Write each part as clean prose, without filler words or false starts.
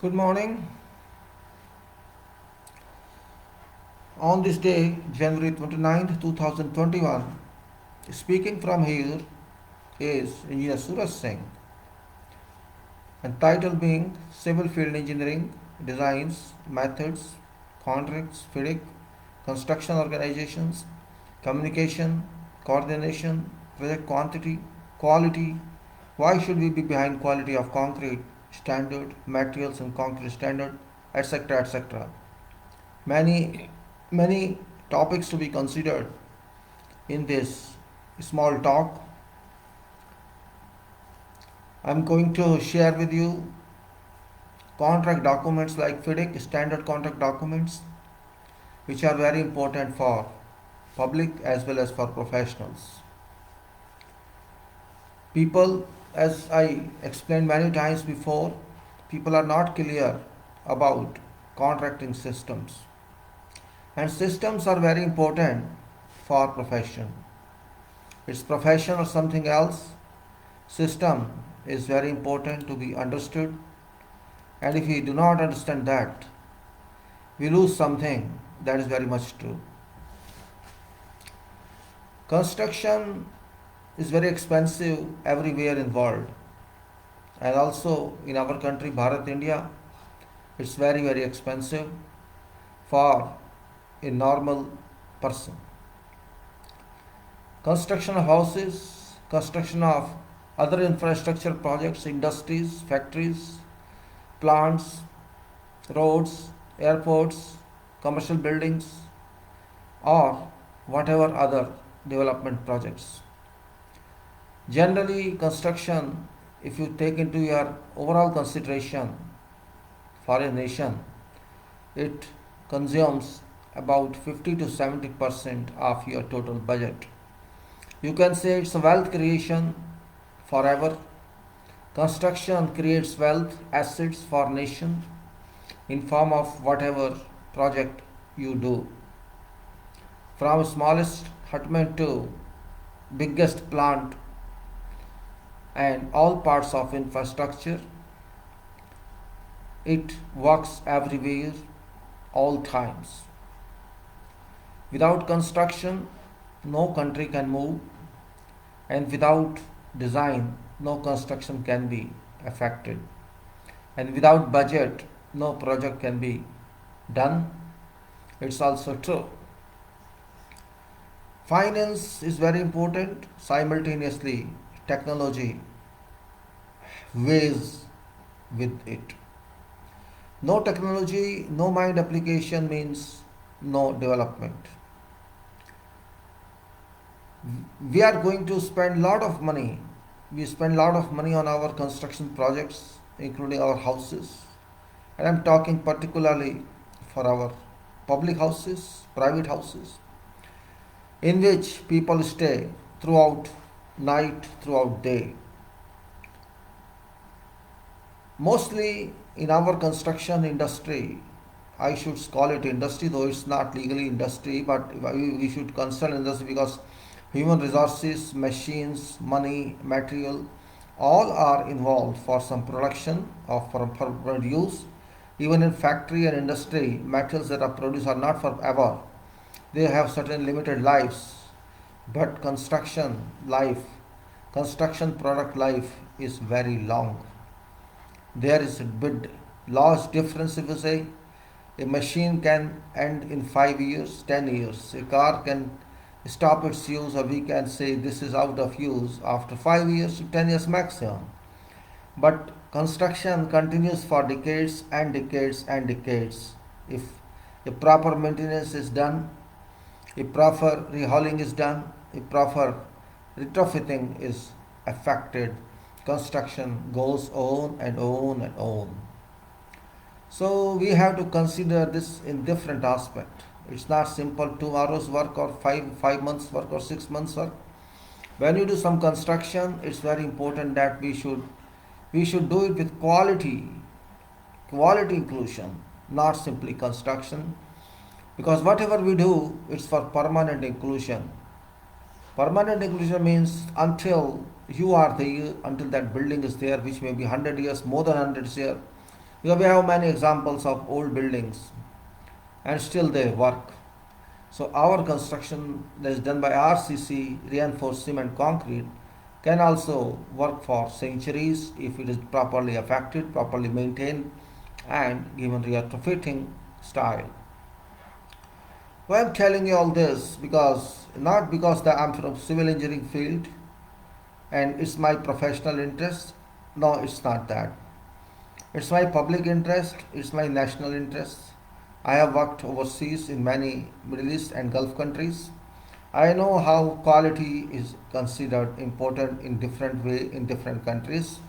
Good morning. On this day, January 29th, 2021, speaking from here is Engineer Suraj Singh, and title being Civil Field Engineering Designs, Methods, Contracts, FIDIC, Construction Organizations, Communication, Coordination, Project Quantity, Quality. Why should we be behind quality of concrete standard, materials and concrete standard, etc., etc. Many, many topics to be considered in this small talk. I'm going to share with you contract documents like FIDIC, standard contract documents, which are very important for public as well as for professionals. People, as I explained many times before, people are not clear about contracting systems. And systems are very important for profession. It's profession or something else. System is very important to be understood. And if we do not understand that, we lose something that is very much true. Construction is very expensive everywhere in world. And also in our country, Bharat, India, it's very, very expensive for a normal person. Construction of houses, construction of other infrastructure projects, industries, factories, plants, roads, airports, commercial buildings, or whatever other development projects. Generally, construction, if you take into your overall consideration for a nation, it consumes about 50 to 70% of your total budget. You can say it's a wealth creation forever. Construction creates wealth, assets for nation in form of whatever project you do. From smallest hutment to biggest plant and all parts of infrastructure, it works everywhere, all times. Without construction, no country can move, and without design, no construction can be affected. And without budget, no project can be done. It's also true. Finance is very important. Simultaneously, technology weighs with it. No technology, no mind application means no development. We are going to spend a lot of money. We spend a lot of money on our construction projects, including our houses. And I'm talking particularly for our public houses, private houses, in which people stay throughout night, throughout day. Mostly in our construction industry, I should call it industry, though it's not legally industry, but we should concern industry because human resources, machines, money, material, all are involved for some production of for produce. Even in factory and industry, materials that are produced are not forever. They have certain limited lives. But construction product life is very long. There is a big large difference if you say a machine can end in 5 years, 10 years. A car can stop its use, or we can say this is out of use after 5 years to 10 years maximum. But construction continues for decades and decades and decades. If a proper maintenance is done, a proper rehauling is done, a proper retrofitting is affected, construction goes on and on and on. So we have to consider this in different aspect. It's not simple 2 hours work or five months work or 6 months work. When you do some construction, it's very important that we should do it with quality inclusion, not simply construction. Because whatever we do, it's for permanent inclusion. Permanent inclusion means until you are there, until that building is there, which may be 100 years, more than 100 years, Because we have many examples of old buildings and still they work. So our construction that is done by RCC, reinforced cement concrete, can also work for centuries if it is properly affected, properly maintained, and given retrofitting style. Why I'm telling you all this? Because not because that I'm from civil engineering field and it's my professional interest. No, it's not that. It's my public interest, it's my national interest. I have worked overseas in many Middle East and Gulf countries. I know how quality is considered important in different way in different countries.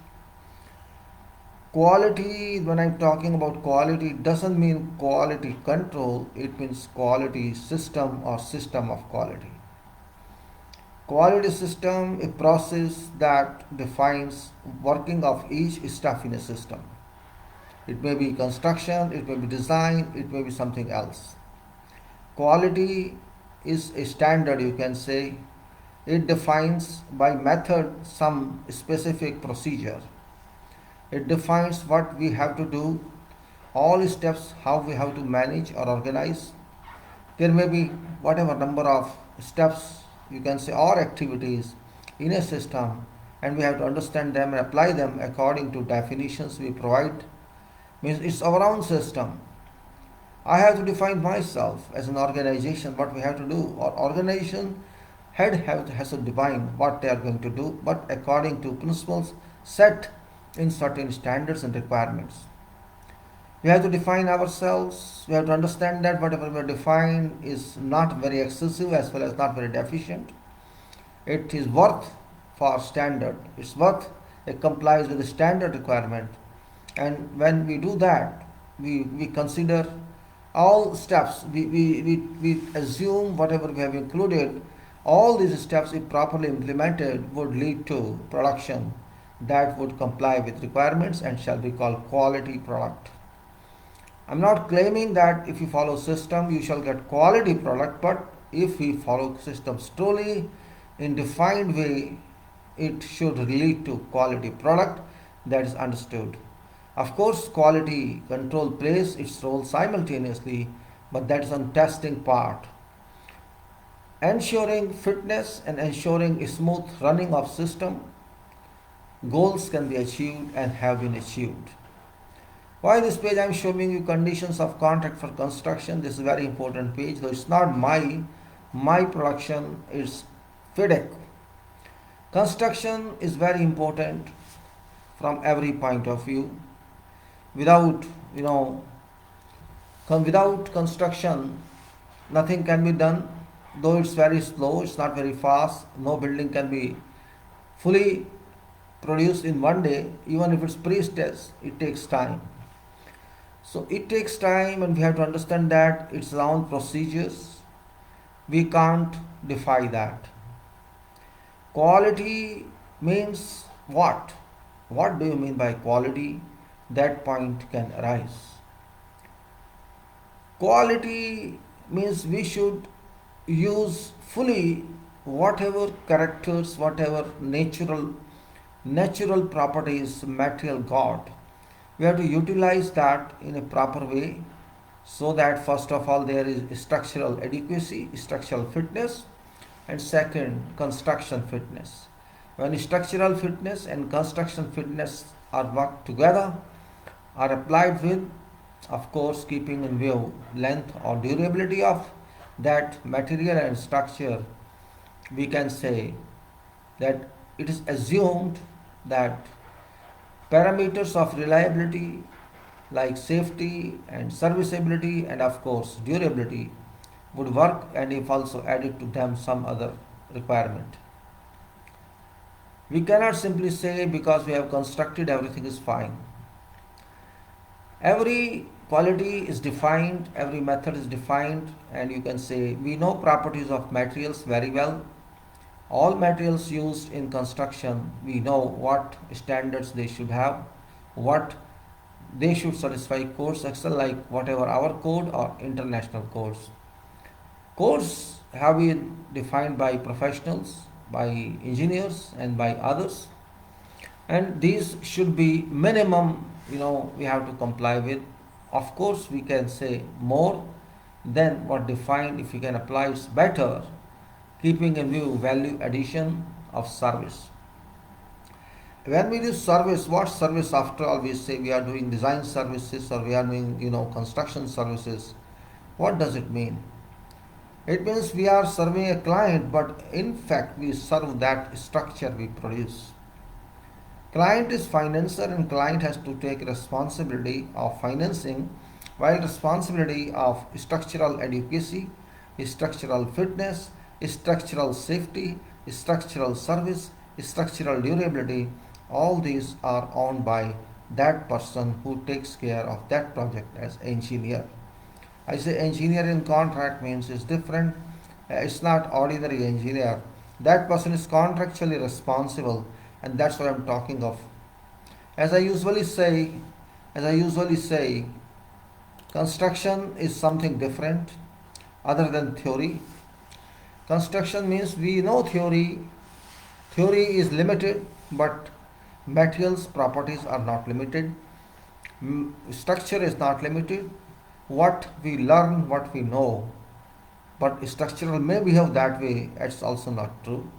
Quality, when I'm talking about quality, doesn't mean quality control, it means quality system or system of quality. Quality system, a process that defines working of each stuff in a system. It may be construction, it may be design, it may be something else. Quality is a standard, you can say. It defines by method some specific procedure. It defines what we have to do, all steps, how we have to manage or organize. There may be whatever number of steps, you can say, or activities in a system, and we have to understand them and apply them according to definitions we provide. Means it's our own system. I have to define myself as an organization what we have to do. Or organization has to define what they are going to do, but according to principles set in certain standards and requirements. We have to define ourselves. We have to understand that whatever we define is not very excessive as well as not very deficient. It is worth for standard. It's worth. It complies with the standard requirement. And when we do that, we consider all steps. We assume whatever we have included, all these steps, if properly implemented, would lead to production that would comply with requirements and shall be called quality product. I'm not claiming that if you follow system you shall get quality product, but if we follow systems truly in defined way, it should lead to quality product that is understood. Of course, quality control plays its role simultaneously, but that is on testing part. Ensuring fitness and ensuring a smooth running of system, goals can be achieved and have been achieved. Why this page? I am showing you conditions of contract for construction. This is a very important page, though it's not my production, it's FIDIC. Construction is very important from every point of view. Without without construction, nothing can be done. Though it's very slow, it's not very fast. No building can be fully produced in one day. Even if it's pre-stressed, it takes time. So it takes time, and we have to understand that it's around procedures. We can't defy that. Quality means what? What do you mean by quality? That point can arise. Quality means we should use fully whatever characters, whatever natural properties material got. We have to utilize that in a proper way, so that first of all there is structural adequacy, structural fitness, and second, construction fitness. When structural fitness and construction fitness are worked together, are applied with, of course, keeping in view length or durability of that material and structure, we can say that it is assumed that parameters of reliability like safety and serviceability and of course durability would work, and if also added to them some other requirement. We cannot simply say because we have constructed everything is fine. Every quality is defined, every method is defined, and you can say we know properties of materials very well. All materials used in construction, we know what standards they should have, what they should satisfy codes excel, like whatever our code or international codes. Codes have been defined by professionals, by engineers and by others. and these should be minimum, we have to comply with. Of course we can say more than what defined. If we can apply it better, keeping in view value addition of service. When we do service, what service? After all, we say we are doing design services or we are doing construction services. What does it mean? It means we are serving a client, but in fact we serve that structure we produce. Client is financer and client has to take responsibility of financing, while responsibility of structural adequacy, structural fitness, structural safety, structural service, structural durability, all these are owned by that person who takes care of that project as engineer. I say engineer in contract means it's different. It's not ordinary engineer. That person is contractually responsible, and that's what I'm talking of. As I usually say, construction is something different other than theory. Construction means we know theory. Theory is limited, but materials properties are not limited. Structure is not limited. What we learn, what we know, but structural may behave that way. It's also not true.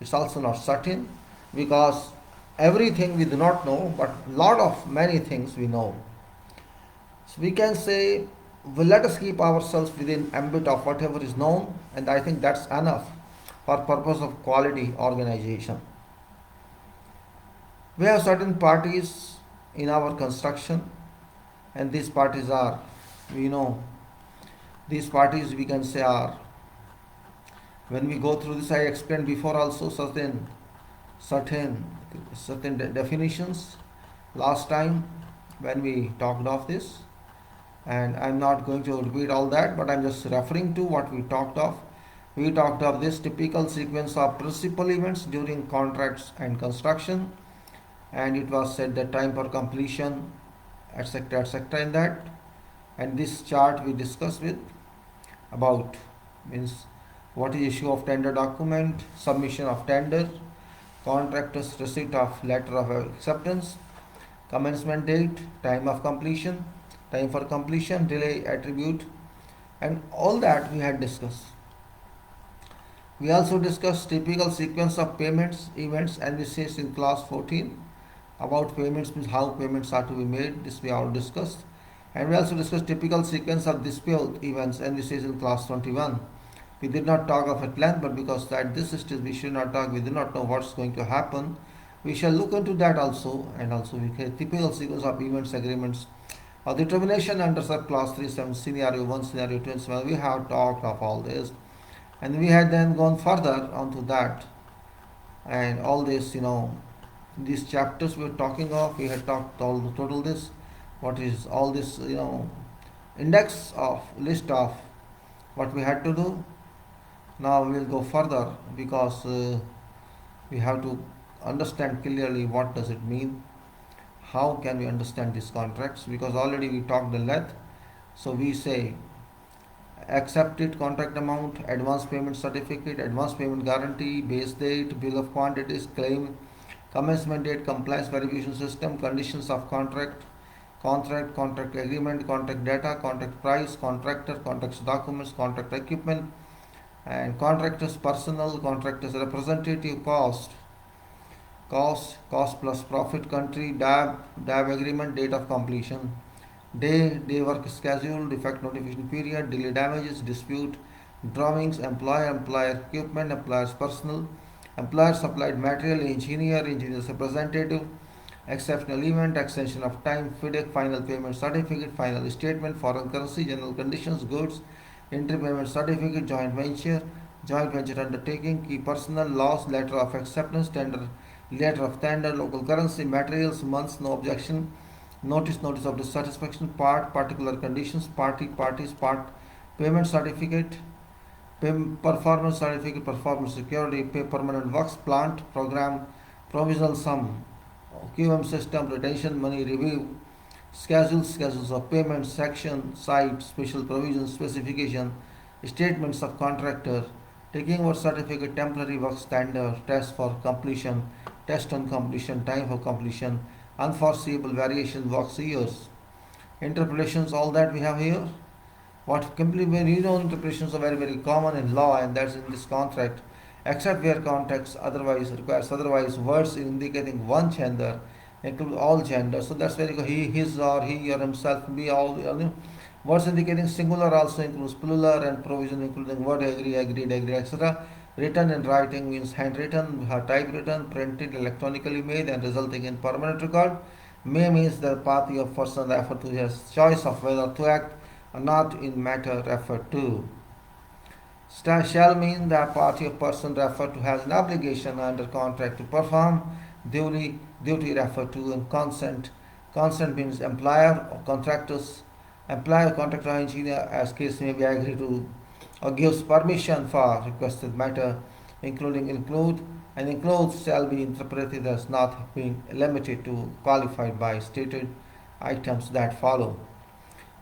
It's also not certain, because everything we do not know, but lot of many things we know. So we can say, well, let us keep ourselves within ambit of whatever is known, and I think that's enough for purpose of quality organization. We have certain parties in our construction, and these parties are, these parties we can say are, when we go through this, I explained before also certain definitions last time when we talked of this, and I'm not going to repeat all that, but I'm just referring to what we talked of. We talked of this typical sequence of principal events during contracts and construction, and it was said that time for completion, etc., in that. And this chart we discussed with about means what is issue of tender document, submission of tender, contractor's receipt of letter of acceptance, commencement date, time of completion, time for completion, delay attribute, and all that we had discussed. We also discussed typical sequence of payments, events, and this is in class 14. About payments means how payments are to be made. This we all discussed. And we also discussed typical sequence of dispute events, and this is in class 21. We did not talk of at length, but because at this stage we should not talk, we do not know what's going to happen. We shall look into that also, and also we can typical sequence of events, agreements, or determination under class 37, scenario 1, scenario 2, and so on. We have talked of all this, and we had then gone further onto that, and all this, these chapters we were talking of, we had talked all the total this. What is all this, index of list of what we had to do. Now we will go further, because we have to understand clearly what does it mean, how can we understand these contracts, because already we talked the length. So we say accepted contract amount, advance payment certificate, advance payment guarantee, base date, bill of quantities, claim, commencement date, compliance verification system, conditions of contract, contract agreement, contract data, contract price, contractor, contracts documents, contract equipment, and contractor's personnel, contractor's representative, cost plus profit, country, DAB agreement, date of completion, day work schedule, defect notification period, delay damages, dispute, drawings, employer equipment, employer's personnel, employer supplied material, engineer's representative, exceptional event, extension of time, FIDIC, final payment certificate, final statement, foreign currency, general conditions, goods, entry payment certificate, joint venture undertaking, key personnel, loss, letter of acceptance, letter of tender, local currency, materials, months, no objection, notice of dissatisfaction, particular conditions, parties, payment certificate, performance certificate, performance security, pay permanent works, plant, program, provisional sum, QM system, retention money, review, schedules of payment, section, site, special provisions, specification, statements of contractor, taking over certificate, temporary work standard, test for completion, test on completion, time for completion, unforeseeable variation, works years. Interpretations, all that we have here. What completely, interpretations are very common in law, and that's in this contract, except where context otherwise requires otherwise. Words indicating one gender include all genders. So that's very good. He, his, or he, or himself, be, all. Words indicating singular also includes plural, and provision including word agree, agreed, agree, etc. Written in writing means handwritten, typewritten, printed, electronically made, and resulting in permanent record. May means the party of person referred to his choice of whether to act or not in matter referred to. Shall mean the party of person referred to has an obligation under contract to perform duty referred to, and consent. Consent means employer or contractors, employer, contractor, or engineer, as case may be, agree to or gives permission for requested matter, include, and includes shall be interpreted as not being limited to qualified by stated items that follow.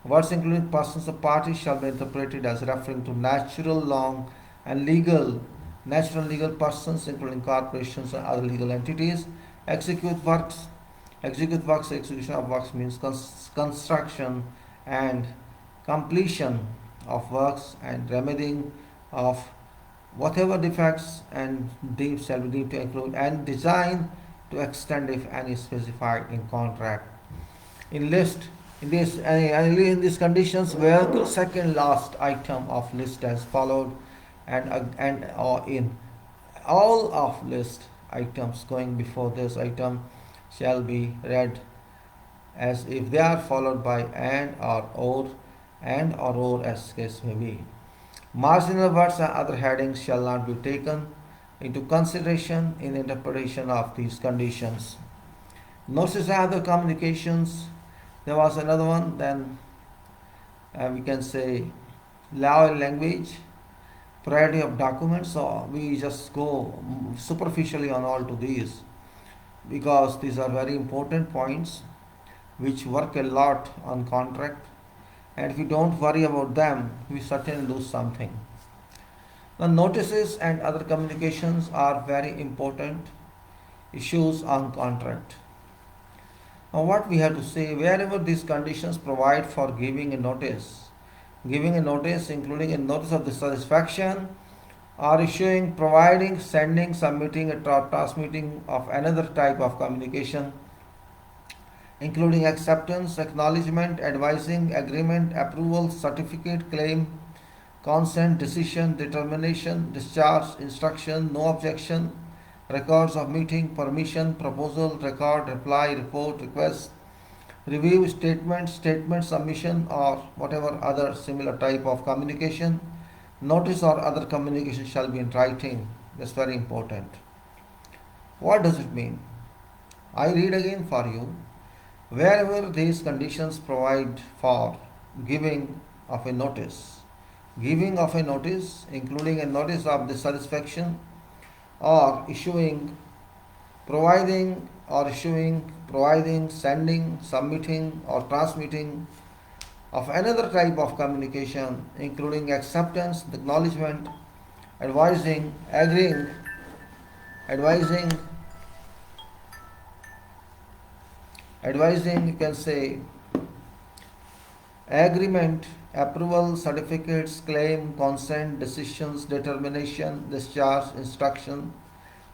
Words including persons or parties shall be interpreted as referring to natural, long, and natural legal persons, including corporations and other legal entities. Execute works, execution of works means construction and completion of works and remedying of whatever defects and deemed shall be deemed to include, and design to extend if any specified in contract. In these conditions, where the second last item of list as followed, and or in all of list items going before this item shall be read as if they are followed by and or as case may be. Marginal words and other headings shall not be taken into consideration in interpretation of these conditions. Notice other communications. There was another one, then we can say law and language, priority of documents. So we just go superficially on all to these because these are very important points which work a lot on contract, and if we don't worry about them, we certainly lose something. The notices and other communications are very important issues on contract. Now what we have to say, wherever these conditions provide for giving a notice including a notice of dissatisfaction or issuing, providing, sending, submitting, or transmitting of another type of communication, including acceptance, acknowledgement, advising, agreement, approval, certificate, claim, consent, decision, determination, discharge, instruction, no objection, records of meeting, permission, proposal, record, reply, report, request, review, statement, submission, or whatever other similar type of communication. Notice or other communication shall be in writing. That's very important. What does it mean? I read again for you. Wherever these conditions provide for giving of a notice, including a notice of dissatisfaction, or issuing, providing, sending, submitting, or transmitting of another type of communication, including acceptance, acknowledgement, advising, agreeing, you can say agreement, approval, certificates, claim, consent, decisions, determination, discharge, instruction,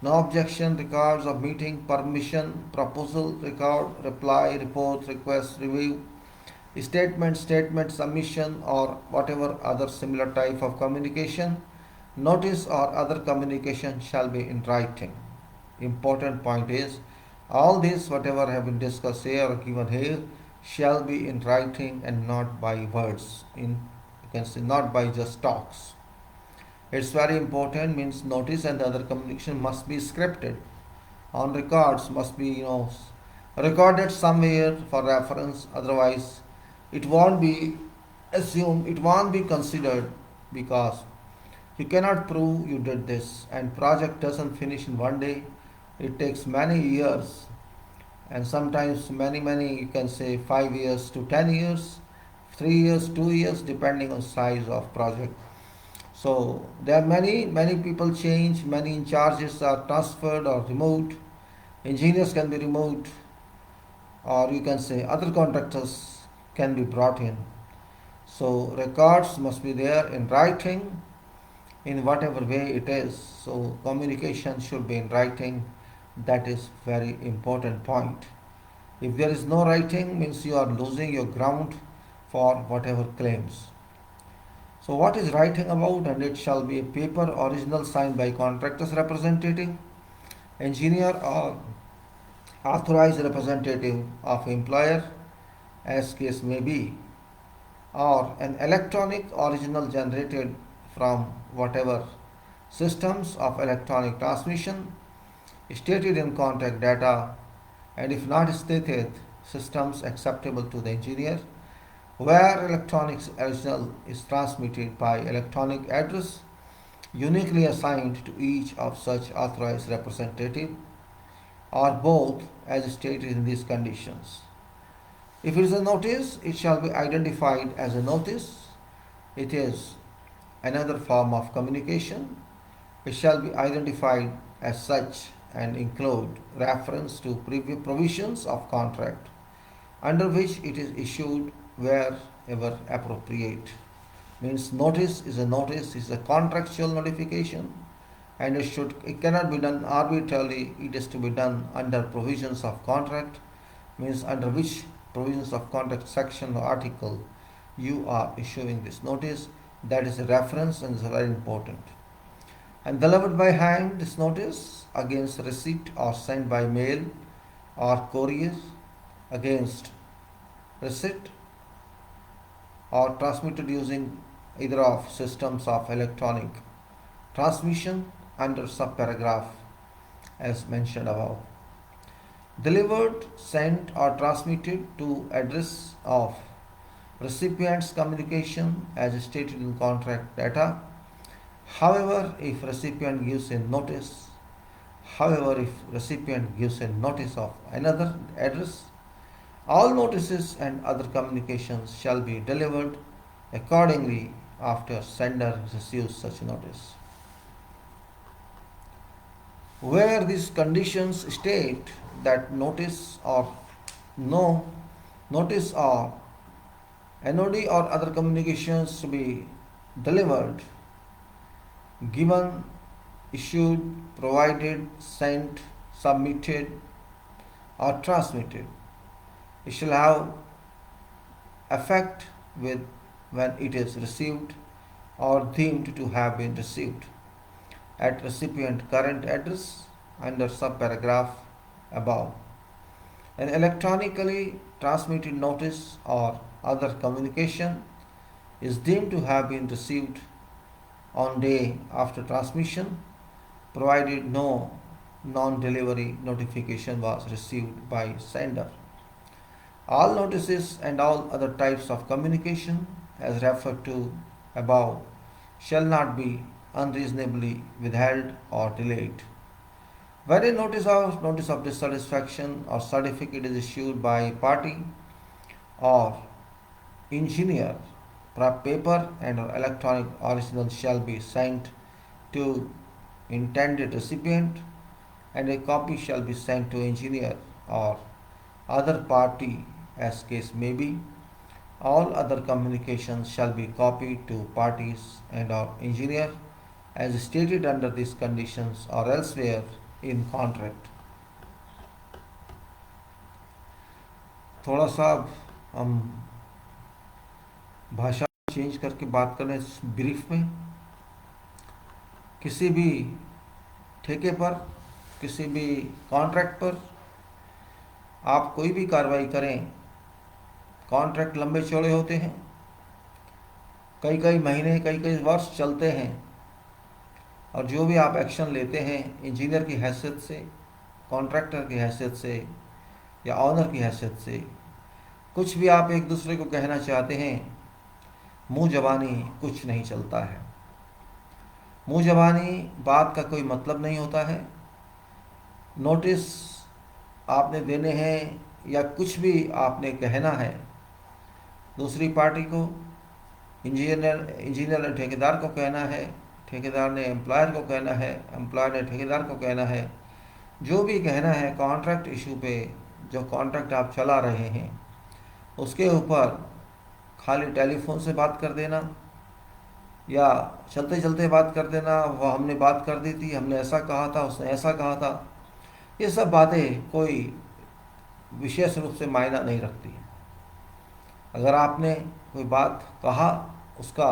no objection, records of meeting, permission, proposal, record, reply, report, request, review, statement, submission, or whatever other similar type of communication. Notice or other communication shall be in writing. Important point is, all this whatever have been discussed here or given here shall be in writing and not by words. You can say not by just talks. It's very important, means notice and other communication must be scripted on records, must be recorded somewhere for reference, otherwise it won't be assumed, it won't be considered, because you cannot prove you did this, and project doesn't finish in one day. It takes many years, and sometimes many you can say 5 years to 10 years, 3 years, 2 years, depending on size of project. So there are many people change, many in charges are transferred or removed, Engineers can be removed, or you can say other contractors can be brought in. So records must be there in writing in whatever way it is. So communication should be in writing. That is very important point. If there is no writing, means you are losing your ground for whatever claims. So what is writing about? And it shall be a paper original signed by contractor's representative, engineer, or authorized representative of employer as case may be, or an electronic original generated from whatever systems of electronic transmission stated in contract data, and if not stated, systems acceptable to the engineer, where electronic original is transmitted by electronic address uniquely assigned to each of such authorized representative, or both as stated in these conditions. If it is a notice, it shall be identified as a notice. It is another form of communication. It shall be identified as such and include reference to previous provisions of contract under which it is issued wherever appropriate. Means notice is a contractual notification, and it cannot be done arbitrarily. It is to be done under provisions of contract, means under which provisions of contract section or article you are issuing this notice. That is a reference and is very important. And delivered by hand, this notice against receipt or sent by mail or courier against receipt, or transmitted using either of systems of electronic transmission under subparagraph as mentioned above. Delivered, sent, or transmitted to address of recipient's communication as stated in contract data. However, if recipient gives a notice of another address, all notices and other communications shall be delivered accordingly after sender receives such notice. Where these conditions state that notice or NOD or other communications to be delivered, given, issued, provided, sent, submitted, or transmitted, it shall have effect with when it is received or deemed to have been received at recipient current address under subparagraph above. An electronically transmitted notice or other communication is deemed to have been received on day after transmission, provided no non-delivery notification was received by sender. All notices and all other types of communication as referred to above shall not be unreasonably withheld or delayed. When a notice of dissatisfaction or certificate is issued by a party or engineer, paper and or electronic original shall be sent to intended recipient, and a copy shall be sent to engineer or other party as case may be. All other communications shall be copied to parties and or engineer as stated under these conditions or elsewhere in contract. थोड़ा सा हम भाषा change करके बात करें brief में। किसी भी ठेके पर, किसी भी कॉन्ट्रैक्ट पर आप कोई भी कार्रवाई करें, कॉन्ट्रैक्ट लंबे चौड़े होते हैं, कई कई महीने कई कई वर्ष चलते हैं, और जो भी आप एक्शन लेते हैं इंजीनियर की हैसियत से, कॉन्ट्रैक्टर की हैसियत से या ऑनर की हैसियत से, कुछ भी आप एक दूसरे को कहना चाहते हैं, मुंह ज़बानी कुछ नहीं चलता है। मुंह ज़बानी बात का कोई मतलब नहीं होता है। नोटिस आपने देने हैं या कुछ भी आपने कहना है दूसरी पार्टी को, इंजीनियर ने ठेकेदार को कहना है, ठेकेदार ने एम्प्लॉयर को कहना है, एम्प्लॉयर ने ठेकेदार को कहना है, जो भी कहना है कॉन्ट्रैक्ट इशू पे, जो कॉन्ट्रैक्ट आप चला रहे हैं उसके ऊपर खाली टेलीफोन से बात कर देना या चलते चलते बात कर देना, वह हमने बात कर दी थी, हमने ऐसा कहा था, उसने ऐसा कहा था, ये सब बातें कोई विशेष रूप से मायना नहीं रखती। अगर आपने कोई बात कहा उसका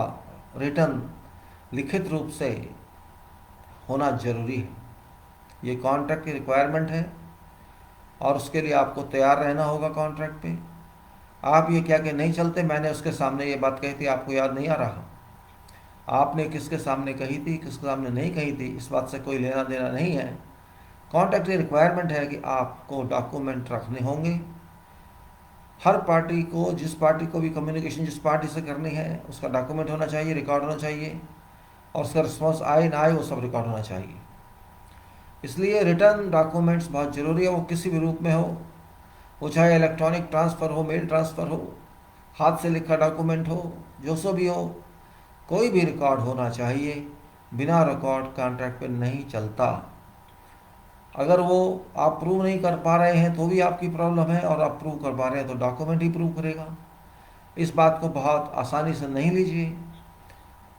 रिटर्न लिखित रूप से होना जरूरी है, ये कॉन्ट्रैक्ट की रिक्वायरमेंट है और उसके लिए आपको तैयार रहना होगा कॉन्ट्रैक्ट पे। आप ये क्या कि नहीं चलते, मैंने उसके सामने ये बात कही थी, आपको याद नहीं आ रहा, आपने किसके सामने कही थी, किसके सामने नहीं कही थी, इस बात से कोई लेना देना नहीं है। कॉन्ट्रैक्ट की रिक्वायरमेंट है कि आपको डॉक्यूमेंट रखने होंगे। हर पार्टी को, जिस पार्टी को भी कम्युनिकेशन जिस पार्टी से करनी है उसका डॉक्यूमेंट होना चाहिए, रिकॉर्ड होना चाहिए, और उसका रिस्पॉन्स आए ना आए वो सब रिकॉर्ड होना चाहिए। इसलिए रिटर्न डॉक्यूमेंट्स बहुत ज़रूरी है, वो किसी भी रूप में हो, वो चाहे इलेक्ट्रॉनिक ट्रांसफ़र हो, मेल ट्रांसफ़र हो, हाथ से लिखा डॉक्यूमेंट हो, जो सो भी हो, कोई भी रिकॉर्ड होना चाहिए। बिना रिकॉर्ड कॉन्ट्रैक्ट पे नहीं चलता। अगर वो आप प्रूव नहीं कर पा रहे हैं तो भी आपकी प्रॉब्लम है, और आप प्रूव कर पा रहे हैं तो डॉक्यूमेंट ही प्रूव करेगा। इस बात को बहुत आसानी से नहीं लीजिए।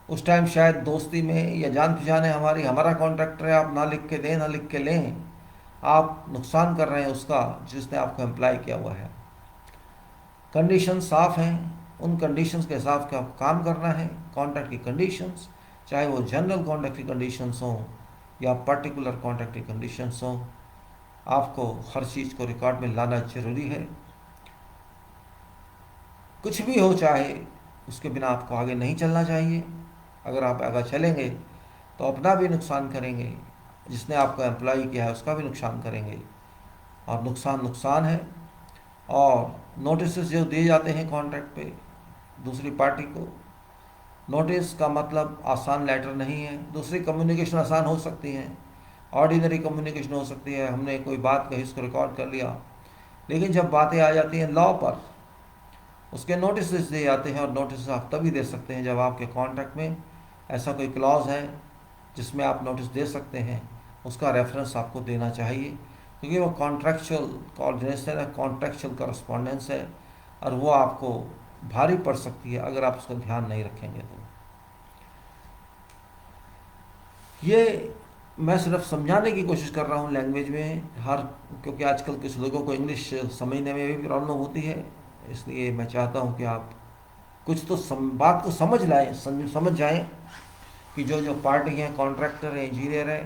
उस टाइम शायद दोस्ती में या जान पहचान है हमारी, हमारा कॉन्ट्रैक्टर है, आप ना लिख के दें ना लिख के लें, आप नुकसान कर रहे हैं उसका जिसने आपको एम्प्लॉय किया हुआ है। कंडीशन साफ़ हैं, उन कंडीशंस के हिसाब से आपको काम करना है। कॉन्ट्रैक्ट की कंडीशंस, चाहे वो जनरल कॉन्ट्रैक्ट की कंडीशंस हों या पर्टिकुलर कॉन्ट्रैक्ट की कंडीशंस हों, आपको हर चीज़ को रिकॉर्ड में लाना जरूरी है। कुछ भी हो चाहे, उसके बिना आपको आगे नहीं चलना चाहिए। अगर आप आगे चलेंगे तो अपना भी नुकसान करेंगे, जिसने आपको एम्प्लॉय किया है उसका भी नुकसान करेंगे, और नुकसान नुकसान है। और नोटिस जो दिए जाते हैं कॉन्ट्रैक्ट पे दूसरी पार्टी को, नोटिस का मतलब आसान लेटर नहीं है। दूसरी कम्युनिकेशन आसान हो सकती है, ऑर्डिनरी कम्युनिकेशन हो सकती है, हमने कोई बात कही उसको रिकॉर्ड कर लिया, लेकिन जब बातें आ जाती हैं लॉ पर, उसके नोटिस दिए जाते हैं, और नोटिस आप तभी दे सकते हैं जब आपके कॉन्ट्रैक्ट में ऐसा कोई क्लॉज है जिसमें आप नोटिस दे सकते हैं। उसका रेफरेंस आपको देना चाहिए, क्योंकि वो कॉन्ट्रैक्चुअल कोऑर्डिनेशन है, कॉन्ट्रैक्चुअल करस्पॉन्डेंस है, और वो आपको भारी पड़ सकती है अगर आप उसका ध्यान नहीं रखेंगे तो। ये मैं सिर्फ समझाने की कोशिश कर रहा हूँ लैंग्वेज में, क्योंकि आजकल कुछ लोगों को इंग्लिश समझने में भी प्रॉब्लम होती है, इसलिए मैं चाहता हूँ कि आप कुछ तो बात को समझ लाएं, समझ जाएं कि जो पार्टी है, कॉन्ट्रैक्टर है, इंजीनियर है,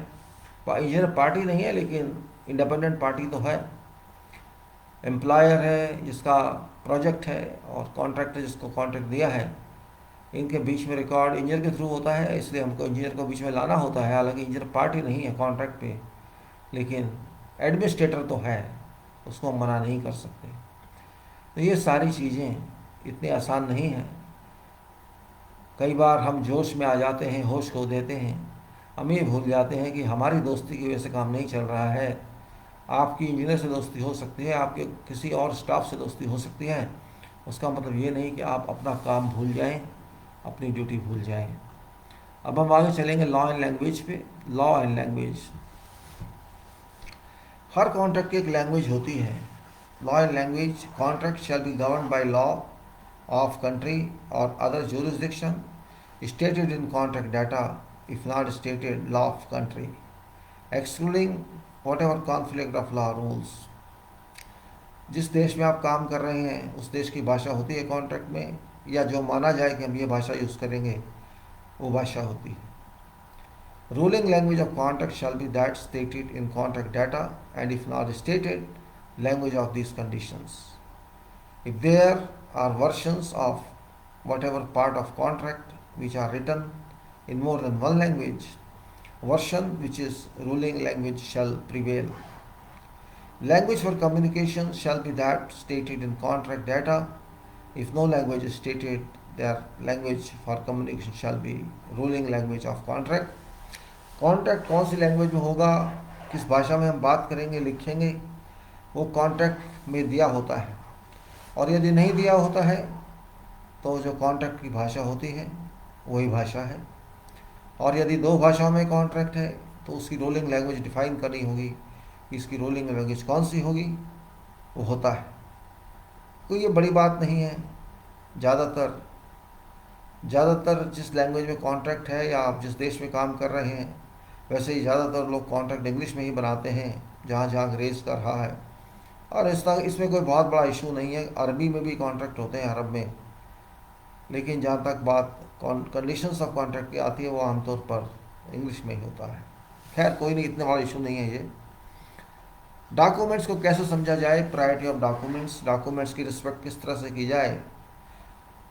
इंजीनियर पार्टी नहीं है लेकिन इंडिपेंडेंट पार्टी तो है, एम्प्लॉयर है जिसका प्रोजेक्ट है, और कॉन्ट्रैक्टर जिसको कॉन्ट्रैक्ट दिया है, इनके बीच में रिकॉर्ड इंजीनियर के थ्रू होता है, इसलिए हमको इंजीनियर को बीच में लाना होता है। हालांकि इंजीनियर पार्टी नहीं है कॉन्ट्रैक्ट पे, लेकिन एडमिनिस्ट्रेटर तो है, उसको हम मना नहीं कर सकते। तो ये सारी चीज़ें इतनी आसान नहीं हैं। कई बार हम जोश में आ जाते हैं, होश खो देते हैं, हम ये भूल जाते हैं कि हमारी दोस्ती की वजह से काम नहीं चल रहा है। आपकी इंजीनियर से दोस्ती हो सकती है, आपके किसी और स्टाफ से दोस्ती हो सकती है, उसका मतलब ये नहीं कि आप अपना काम भूल जाएं, अपनी ड्यूटी भूल जाएं। अब हम आगे चलेंगे लॉ एंड लैंग्वेज पे। Law and language, her contract की एक लैंग्वेज होती है। Law and language, contract shall be govern by law of country or other jurisdiction stated in contract data if not stated law of country, excluding whatever conflict of law rules। जिस देश में आप काम कर रहे हैं उस देश की भाषा होती है कॉन्ट्रैक्ट में, या जो माना जाए कि हम ये भाषा यूज़ करेंगे वो भाषा होती है। Ruling language of contract shall be that stated in contract data and if not stated language of these conditions. If there are versions of whatever part of contract which are written in more than one language, version which is ruling language shall prevail. Language for communication shall be that stated in contract data. If no language is stated, their language for communication shall be ruling language of contract. Contract कौन सी language में होगा, किस भाषा में हम बात करेंगे, लिखेंगे, वो कॉन्ट्रैक्ट में दिया होता है, और यदि नहीं दिया होता है तो जो कॉन्ट्रैक्ट की भाषा होती है वही भाषा है। और यदि दो भाषाओं में कॉन्ट्रैक्ट है तो उसकी रोलिंग लैंग्वेज डिफाइन करनी होगी, कि इसकी रूलिंग लैंग्वेज कौन सी होगी, वो होता है। कोई ये बड़ी बात नहीं है। ज़्यादातर जिस लैंग्वेज में कॉन्ट्रैक्ट है या आप जिस देश में काम कर रहे हैं, वैसे ही ज़्यादातर लोग कॉन्ट्रैक्ट इंग्लिश में ही बनाते हैं जहाँ जहाँ अंग्रेज़ कर रहा है। और इसमें कोई बहुत बड़ा इशू नहीं है। अरबी में भी कॉन्ट्रैक्ट होते हैं, अरब में। लेकिन जहाँ तक बात कंडीशंस ऑफ कॉन्ट्रैक्ट की आती है, वो आमतौर पर इंग्लिश में ही होता है। खैर कोई नहीं, इतना बड़ा इशू नहीं है ये। डॉक्यूमेंट्स को कैसे समझा जाए, प्रायोरिटी ऑफ डॉक्यूमेंट्स की रिस्पेक्ट किस तरह से की जाए।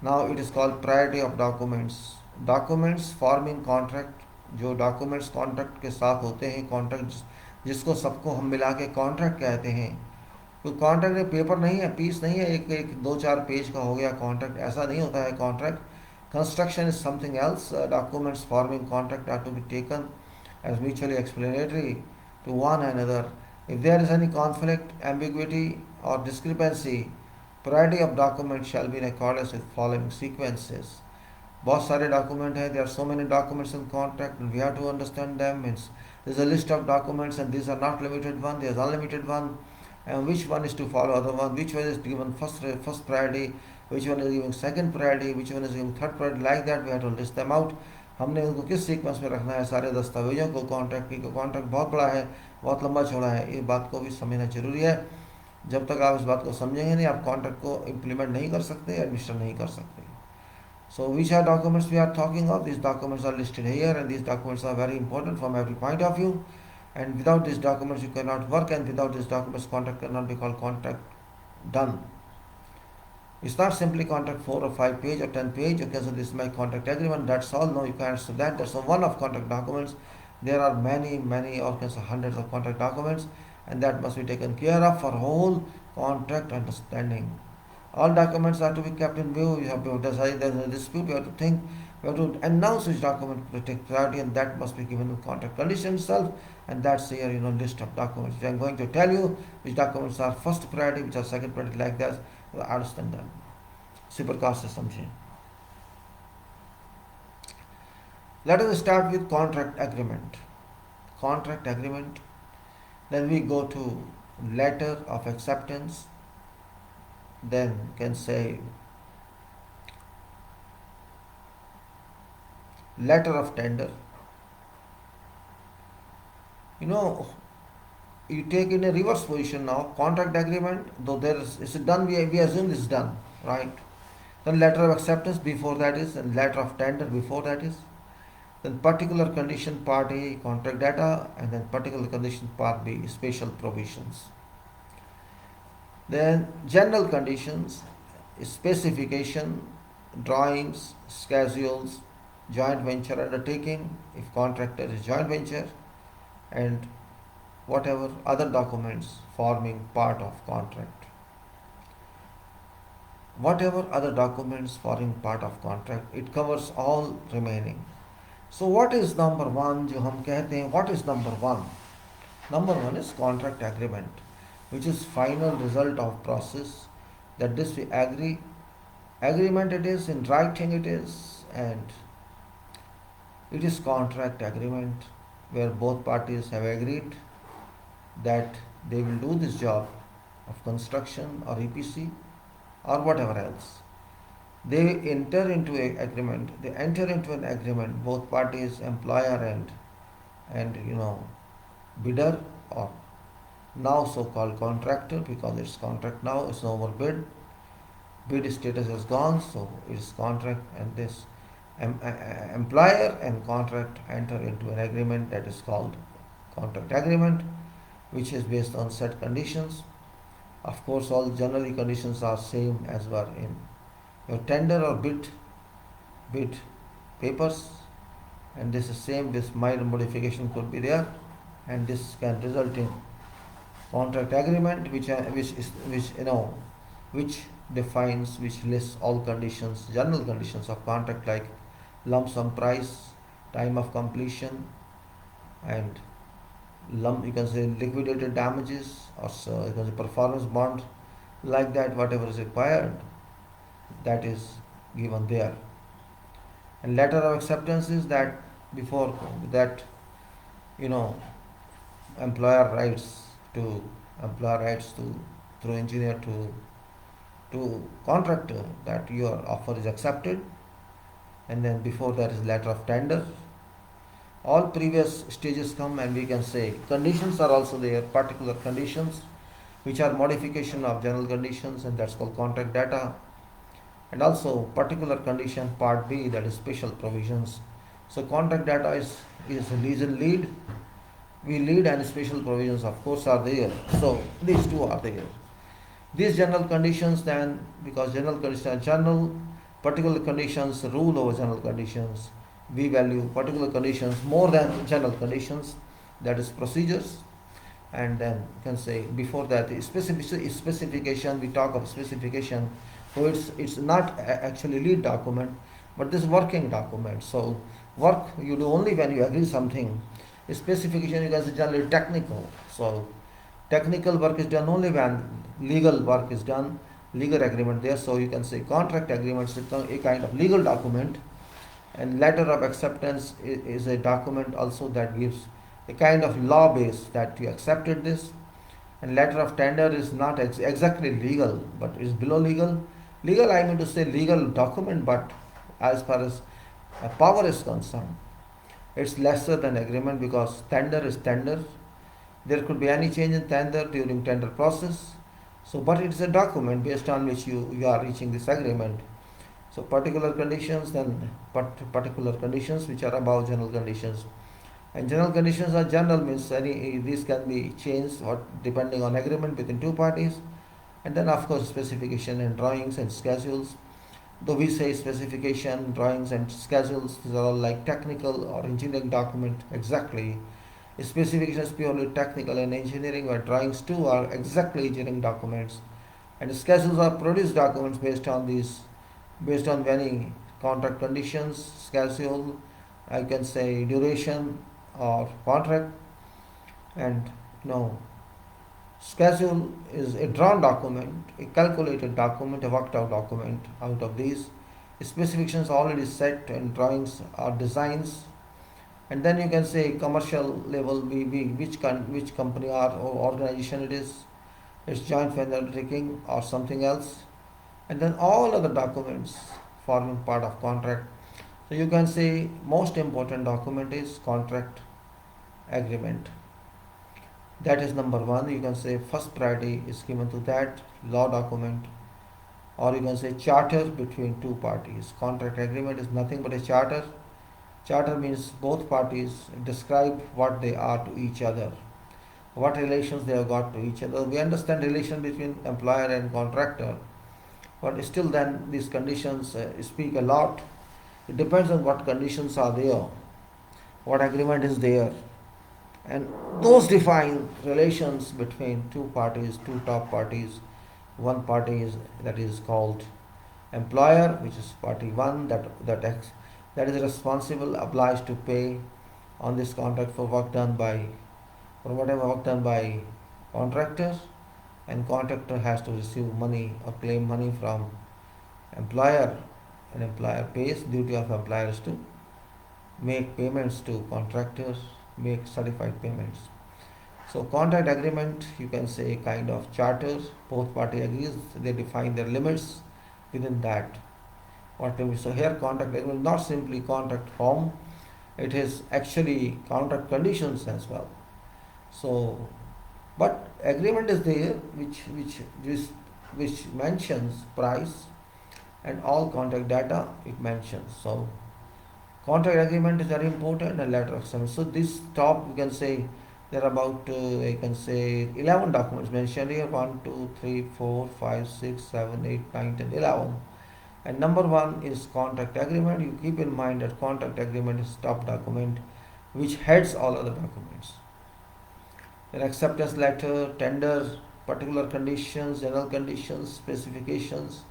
Now it is called priority of documents forming contract. जो डॉक्यूमेंट्स कॉन्ट्रैक्ट के साथ होते हैं, कॉन्ट्रैक्ट जिसको सबको हम मिला के कॉन्ट्रैक्ट कहते हैं। कोई कॉन्ट्रैक्ट एक पेपर नहीं है, पीस नहीं है, एक 2-4 पेज का हो गया कॉन्ट्रैक्ट, ऐसा नहीं होता है contract. Construction is something else. Documents forming contract are to be taken as mutually explanatory to one another. If there is any conflict, ambiguity, or discrepancy, priority of document shall be in accordance with following sequences. बहुत सारे document हैं, there are so many documents in contract and we have to understand them. Means there is a list of documents and these are not limited one, there is unlimited one, and which one is to follow other one, which one is given first priority, which one is given second priority, which one is given third priority. Like that we have to list them out. हमने उनको किस sequence में रखना है सारे दस्तावेजों को। Contract की कॉन्ट्रैक्ट बहुत बड़ा है, बहुत लंबा चौड़ा है, ये बात को भी समझना जरूरी है। जब तक आप इस बात को समझेंगे नहीं, आप कॉन्ट्रैक्ट को इम्प्लीमेंट नहीं कर सकते, एडमिनिस्टर नहीं कर सकते। So which are documents we are talking of, this documents are listed here and this documents are very important from every point of view, and without this documents you can not work, and without this documents contract can not be called contract done. It's not simply contract 4 or 5 page or 10 page. Okay, so this is my contract agreement. That's all. No, you can't say that. That's one of contract documents. There are many or hundreds of contract documents, and that must be taken care of for whole contract understanding. All documents are to be kept in view. You have to decide there's a dispute. You have to think. You have to announce which document to take priority, and that must be given in contract condition itself. And that's here, list of documents. I'm going to tell you which documents are first priority, which are second priority, like that. Understand that. इसी प्रकार से समझें. Let us start with contract agreement. Contract agreement. Then we go to letter of acceptance. Then can say letter of tender. You take in a reverse position now. Contract agreement, though it's done, we assume it's done, right? Then letter of acceptance before that is, and letter of tender before that is. Then particular condition part A, contract data, and then particular condition part B, special provisions. Then general conditions, specification, drawings, schedules, joint venture undertaking, if contractor is joint venture, and whatever other documents forming part of contract. Whatever other documents forming part of contract, it covers all remaining. So what is number one? जो हम कहते हैं, what is number one? Number one is contract agreement, which is final result of process. That this we agree. Agreement it is, in writing it is, and it is contract agreement where both parties have agreed that they will do this job of construction or EPC or whatever else. They enter into an agreement, both parties, employer and bidder, or now so-called contractor, because it's contract now, it's no more bid status has gone, so it's contract, and this employer and contract enter into an agreement that is called contract agreement, which is based on set conditions. Of course, all generally conditions are same as were in your tender or bid papers, and this is same. This minor modification could be there, and this can result in contract agreement, which defines, which lists all conditions, general conditions of contract, like lump sum price, time of completion, and you can say liquidated damages, or you can say performance bond, like that. Whatever is required, that is given there. And letter of acceptance is that before that, employer writes to employer writes to through engineer to contractor that your offer is accepted, and then before that is letter of tender. All previous stages come, and we can say conditions are also there, particular conditions which are modification of general conditions, and that's called contract data. And also particular condition part B, that is special provisions. So contract data is lead, we lead, and special provisions of course are there. So these two are there. These general conditions then, because general conditions are general, particular conditions rule over general conditions. We value particular conditions more than general conditions, that is procedures. And then you can say before that the specification, we talk of specification. So it's not actually lead document, but this working document. So work you do only when you agree something. Specification you can say generally technical. So technical work is done only when legal work is done, legal agreement there. So you can say contract agreement is a kind of legal document, and letter of acceptance is a document also that gives a kind of law base that you accepted this. And letter of tender is not exactly legal, but is below legal. Legal, I mean to say legal document, but as far as power is concerned, it's lesser than agreement, because tender is tender. There could be any change in tender during tender process. So, but it's a document based on which you are reaching this agreement. So particular conditions, then particular conditions which are above general conditions. And general conditions are general, means these can be changed or depending on agreement within two parties. And then of course specification and drawings and schedules. Though we say specification, drawings and schedules, these are all like technical or engineering document exactly. Specification is purely technical and engineering, where drawings too are exactly engineering documents. And schedules are produced documents based on many contract conditions, schedule, I can say duration or contract. And schedule is a drawn document, a calculated document, a worked out document. Out of these, specifications already set and drawings are designs. And then you can say commercial level, which company or organization it is, it's joint venture undertaking or something else. And then all other documents forming part of contract. So you can say most important document is contract agreement. That is number one. You can say first priority is given to that law document, or you can say charter between two parties. Contract agreement is nothing but a charter. Charter means both parties describe what they are to each other, what relations they have got to each other. We understand relation between employer and contractor, but still then these conditions speak a lot. It depends on what conditions are there, what agreement is there, and those define relations between two parties, two top parties. One party is called employer, which is party one, that is responsible, obliged to pay on this contract for whatever work done by contractor, and contractor has to receive money or claim money from employer, and employer pays. Duty of employer is to make payments to contractors, make certified payments. So contract agreement, you can say kind of charter. Both party agrees, they define their limits within that. So here contract agreement not simply contract form, it is actually contract conditions as well. So, but agreement is there which mentions price, and all contract data it mentions. So contract agreement is very important, and letter of acceptance. So this top, you can say there are about I can say 11 documents mentioned here. 1, 2, 3, 4, 5, 6, 7, 8, 9, 10, 11. And number one is contract agreement. You keep in mind that contract agreement is top document which heads all other documents. Then acceptance letter, tender, particular conditions, general conditions, specifications,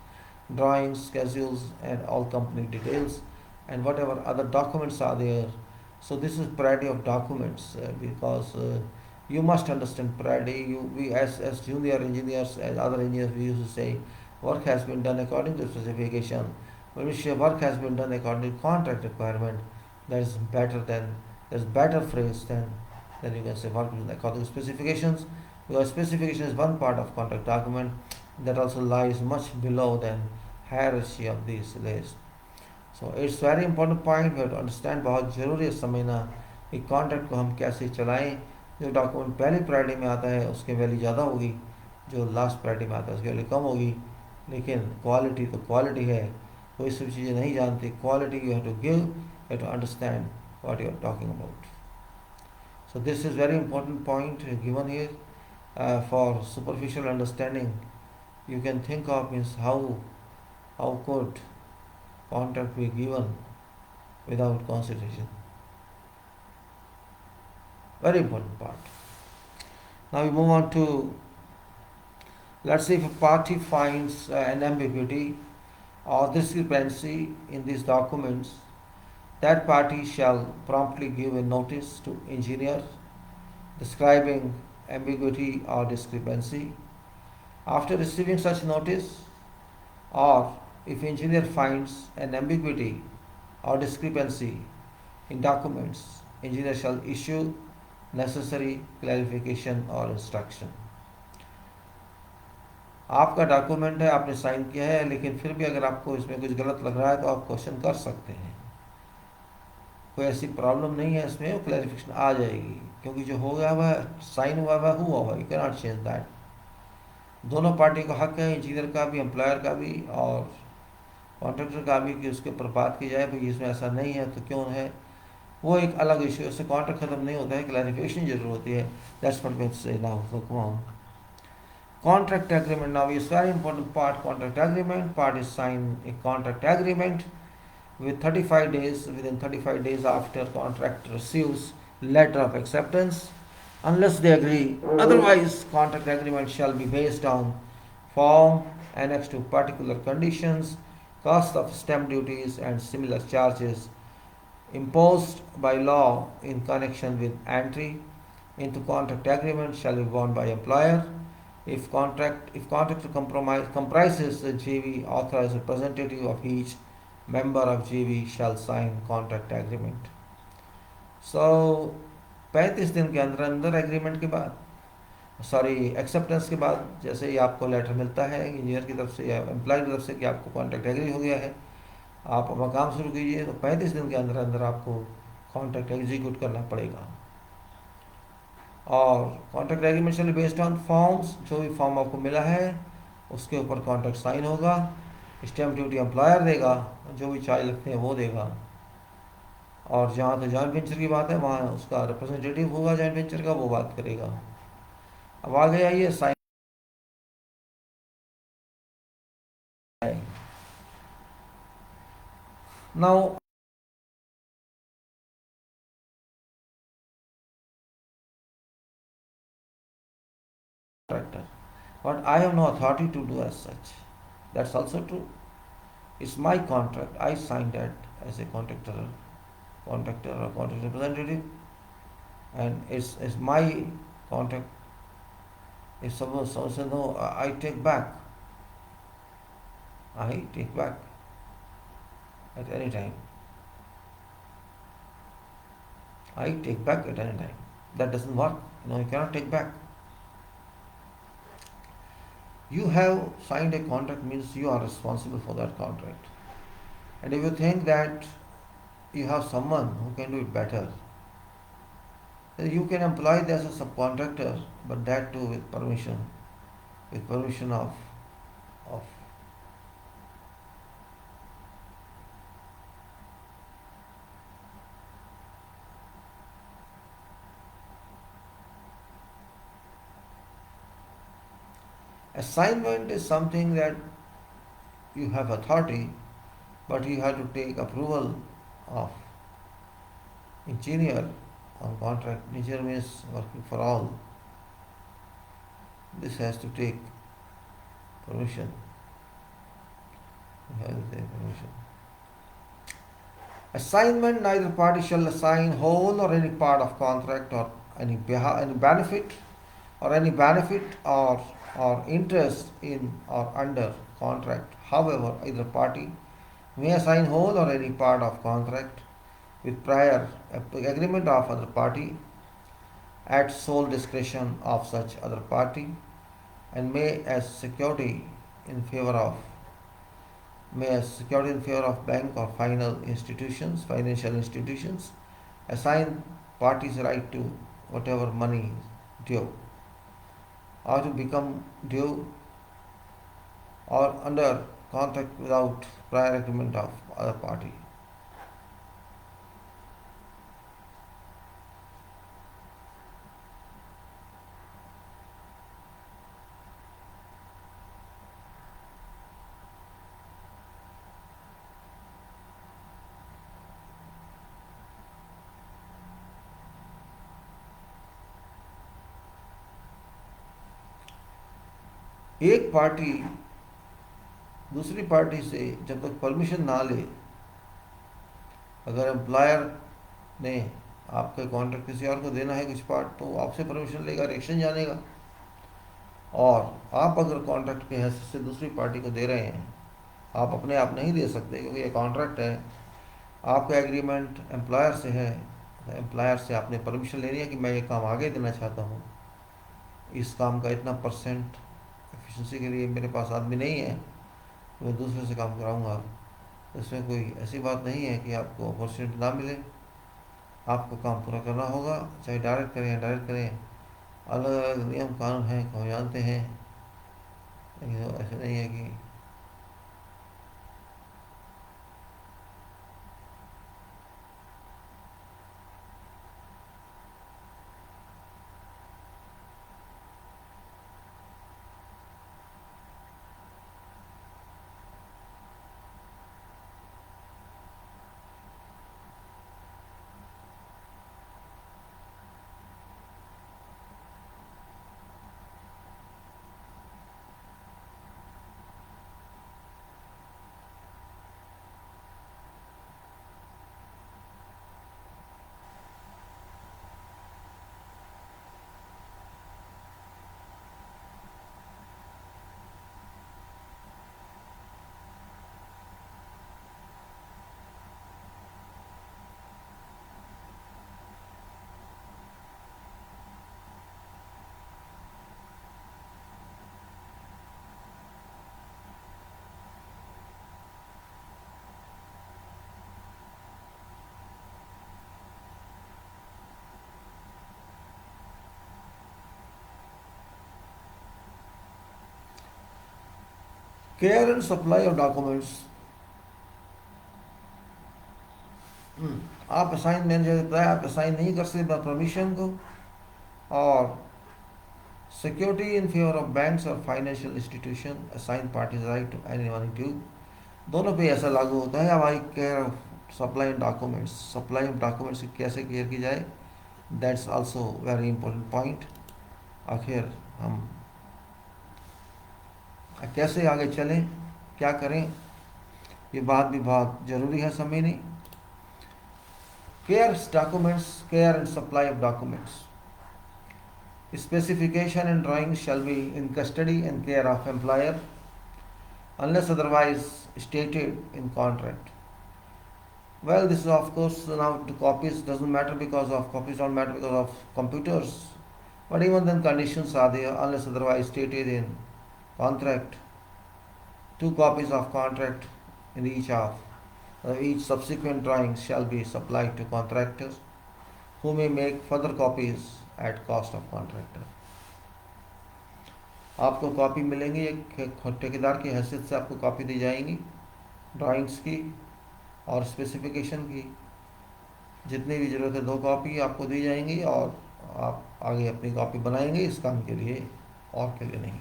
drawings, schedules, and all company details, and whatever other documents are there. So this is priority of documents, because you must understand priority. We as junior engineers, as other engineers, we used to say work has been done according to specification. When we say work has been done according to contract requirement, there's better phrase than you can say work is according to specifications. Because specification is one part of contract document that also lies much below the hierarchy of these lists. So it's very important point, we have to understand, बहुत ज़रूरी है समझना कि contract को हम कैसे चलाएं. जो डॉक्यूमेंट पहली प्रायोरिटी में आता है उसकी वैल्यू ज़्यादा होगी, जो लास्ट प्रायोरिटी में आता है उसकी वैल्यू कम होगी. लेकिन क्वालिटी तो क्वालिटी है, कोई सब चीज़ें नहीं जानती. Quality you have to give, you have to understand what you are talking about. So this is very important point given here. For superficial understanding, you can think of means how could contract be given without consideration. Very important part. Now we move on to, let's say if a party finds an ambiguity or discrepancy in these documents, that party shall promptly give a notice to engineer describing ambiguity or discrepancy. After receiving such notice, or if engineer finds an ambiguity or discrepancy in documents, engineer shall issue necessary clarification or instruction. आपका document है, आपने sign किया है, लेकिन फिर भी अगर आपको इसमें कुछ गलत लग रहा है तो आप क्वेश्चन कर सकते हैं. कोई ऐसी प्रॉब्लम नहीं है, इसमें क्लैरिफिकेशन आ जाएगी, क्योंकि जो हो गया वह साइन हुआ हुआ, you can not change that. दोनों पार्टी का हक है, इंजीनियर का भी, एम्प्लॉयर का भी और कॉन्ट्रैक्टर का भी, कि उसके ऊपर बात की जाए भाई इसमें ऐसा नहीं है तो क्यों है. वो एक अलग इशू है, उससे कॉन्ट्रैक्ट खत्म नहीं होता है, क्लैरिफिकेशन जरूर होती है. दैट्स व्हाट वी से now. So come on. Contract agreement now is very important part. Contract agreement part is sign a contract agreement with 35 days, within 35 days after contract receives letter of acceptance, unless they agree. Otherwise, contract agreement shall be based on form annexed to particular conditions, cost of stamp duties and similar charges imposed by law in connection with entry into contract agreement shall be borne by employer. If contract comprises the JV, authorized representative of each member of JV shall sign contract agreement. So 35 दिन के अंदर अंदर agreement के बाद, acceptance के बाद, जैसे ही आपको लेटर मिलता है इंजीनियर की तरफ से या एम्प्लॉय की तरफ से कि आपको कॉन्ट्रैक्ट एग्री हो गया है, आप अपना काम शुरू कीजिए, तो 35 दिन के अंदर अंदर आपको कॉन्ट्रैक्ट एग्जीक्यूट करना पड़ेगा. और contract agreement shall be based on forms, जो भी फॉर्म आपको मिला है उसके ऊपर कॉन्ट्रैक्ट साइन होगा. स्टैम्प ड्यूटी एम्प्लॉयर देगा, जो भी चार्ज लगते हैं वो देगा. और जहाँ तो जॉइंट वेंचर की बात है वहाँ उसका रिप्रेजेंटेटिव होगा जॉइंट वेंचर का, वो बात करेगा. अब आगे आइए sign. Now contractor, but I have no authority to do as such. That's also true. It's my contract. I signed that as a contractor or contract representative, and it's my contract. If someone says no, I take back. I take back at any time. I take back at any time. That doesn't work. You cannot take back. You have signed a contract means you are responsible for that contract. And if you think that you have someone who can do it better, then you can employ this as a subcontractor, but that too with permission of assignment is something that you have authority, but you have to take approval of engineer on contract. Engineer means working for all. This has to take permission. You have to take permission. Assignment, neither party shall assign whole or any part of contract or any benefit or interest in or under contract. However, either party may assign whole or any part of contract with prior agreement of other party at sole discretion of such other party, and in favor of may as security in favor of bank or financial institutions, assign parties right to whatever money due or to become due or under contract without prior agreement of other party. एक party दूसरी party से जब तक permission ना ले, अगर employer ने आपका कॉन्ट्रैक्ट किसी और को देना है कुछ पार्ट, तो आपसे परमिशन लेगा, रिएक्शन जानेगा। और आप अगर कॉन्ट्रैक्ट के हैसियत से दूसरी पार्टी को दे रहे हैं, आप अपने आप नहीं दे सकते, क्योंकि ये कॉन्ट्रैक्ट है, आपका एग्रीमेंट एम्प्लॉयर से है। एम्प्लॉयर से आपने परमिशन लेनी है कि मैं ये काम आगे देना चाहता हूँ, इस काम का इतना परसेंट एफिशिएंसी के लिए मेरे पास आदमी नहीं है, तो मैं दूसरे से काम कराऊंगा। इसमें कोई ऐसी बात नहीं है कि आपको अपॉर्चुनिटी ना मिले, आपको काम पूरा करना होगा, चाहे डायरेक्ट करें या इनडायरेक्ट करें। अलग अलग नियम कानून हैं, हम जानते हैं, लेकिन ऐसे नहीं है कि care and supply of documents. आप असाइन, मैंने जैसे बताया, आप असाइन नहीं कर सकते बिना परमिशन को। और security in favour of banks और financial institution, assign parties right to any money due, दोनों पे ऐसा लागू होता है। अब I care of supply documents, supply of documents की कैसे केयर की जाए, that's also very important point. आखिर हम कैसे आगे चलें, क्या करें, ये बात भी बहुत ज़रूरी है समझनी। Care and supply of documents, specification and drawings shall be in custody and care of employer unless otherwise stated in contract. Well, this is of course now the copies doesn't matter because of copies don't matter because of computers, but even then conditions are there unless otherwise stated in contract. 2 copies of contract in each subsequent drawings shall be supplied to contractors, who may make further copies at cost of contractor. आपको copy मिलेंगी, एक ठेकेदार की हैसियत से आपको copy दी जाएंगी drawings की और स्पेसिफिकेशन की, जितनी भी ज़रूरत है 2 कॉपी आपको दी जाएंगी, और आप आगे अपनी कॉपी बनाएंगे इस काम के लिए, और के लिए नहीं।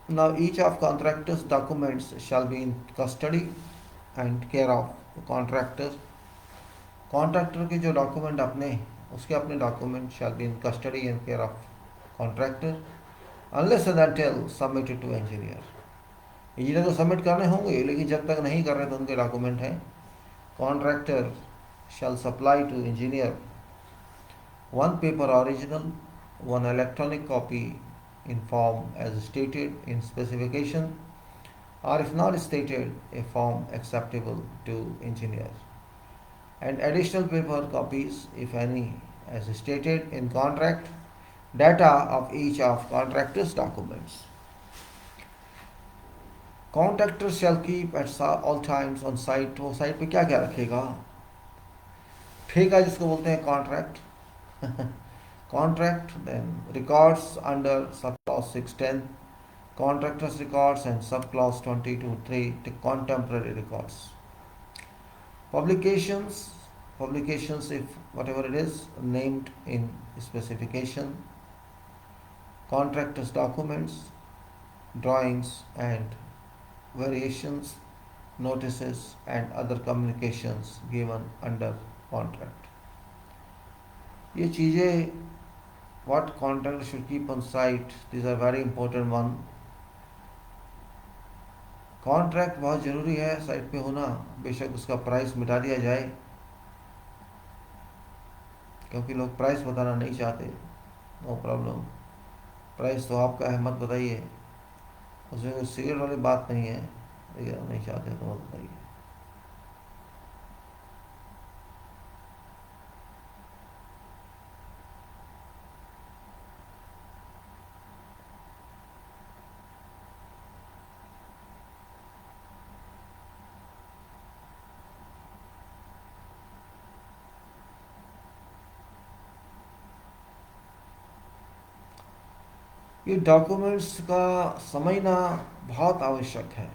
Now each of contractors documents shall be in custody and care of the contractors. Contractor के जो डॉक्यूमेंट अपने, उसके अपने document shall be in custody and care of contractor unless and until submitted to engineer. Engineer को submit करने होंगे, लेकिन जब तक नहीं कर रहे तो उनके डॉक्यूमेंट हैं। Contractor shall supply to engineer 1 paper original, 1 electronic copy in form as stated in specification, or if not stated, a form acceptable to engineer, and additional paper copies, if any, as stated in contract, data of each of contractor's documents. Contractor shall keep at all times on site. वो site पे क्या क्या रखेगा? ठेका जिसको बोलते हैं contract contract, then records under subclause 610, contractors records, and subclause 22.3 the contemporary records. Publications if whatever it is named in specification, contractors documents, drawings and variations, notices and other communications given under contract. ये चीज़ें what contractor should keep on site, these are very important one. Contract बहुत ज़रूरी है site पे होना, बेशक उसका price मिटा दिया जाए, क्योंकि लोग प्राइस बताना नहीं चाहते. नो प्रॉब्लम, प्राइस तो आपका है, मत बताइए. उसमें कोई सिगरेट वाली बात नहीं है, नहीं चाहते तो मत बताइए. ये डॉक्यूमेंट्स का समझना बहुत आवश्यक है.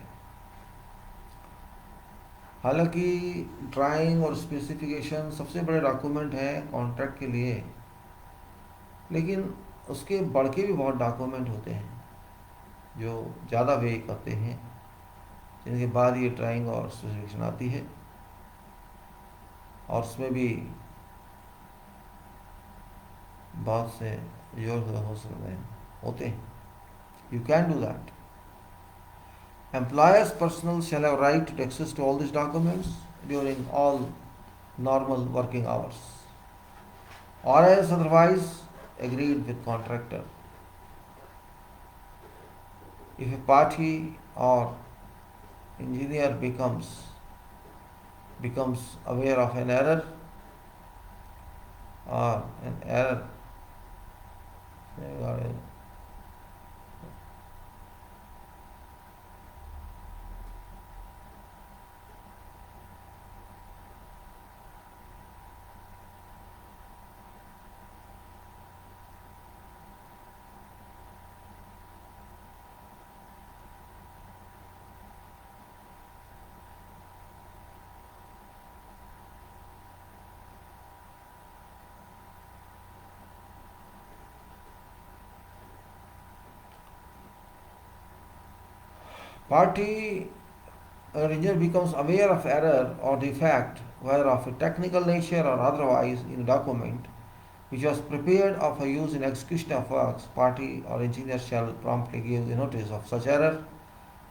हालांकि ड्राइंग और स्पेसिफिकेशन सबसे बड़े डॉक्यूमेंट हैं कॉन्ट्रैक्ट के लिए, लेकिन उसके बढ़ के भी बहुत डॉक्यूमेंट होते हैं जो ज़्यादा वे करते हैं, जिनके बाद ये ड्राइंग और स्पेसिफिकेशन आती है, और उसमें भी बहुत से जोर हो सकते हैं होते हैं. You can do that. Employer's personnel shall have right to access to all these documents during all normal working hours, or as otherwise agreed with contractor. If a party or engineer becomes aware of an error or an error party or engineer becomes aware of error or defect, whether of a technical nature or otherwise, in a document which was prepared or for use in execution of works, party or engineer shall promptly give a notice of such error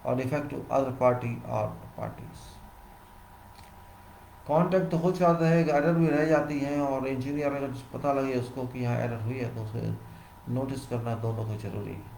or defect to other party or parties. Contact तो हो जाता है, error भी रह जाती हैं, और engineer अगर पता लगे उसको कि यहाँ एरर हुई है तो उसे नोटिस करना दोनों को जरूरी है.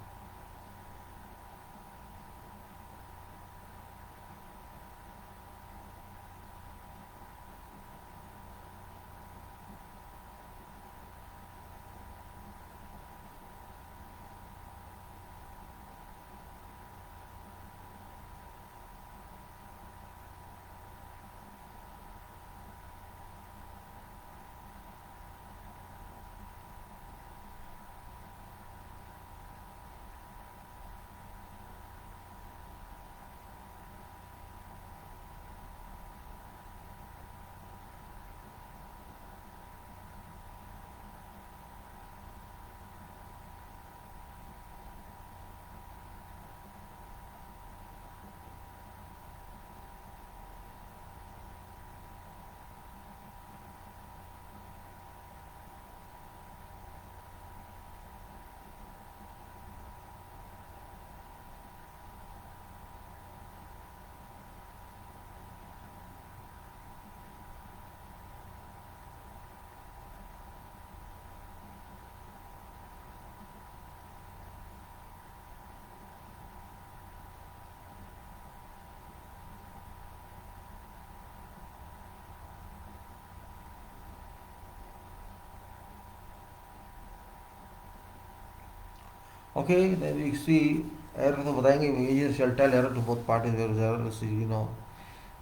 Okay, then we see error तो बताएंगे engineer shall tell error to both parties where is error is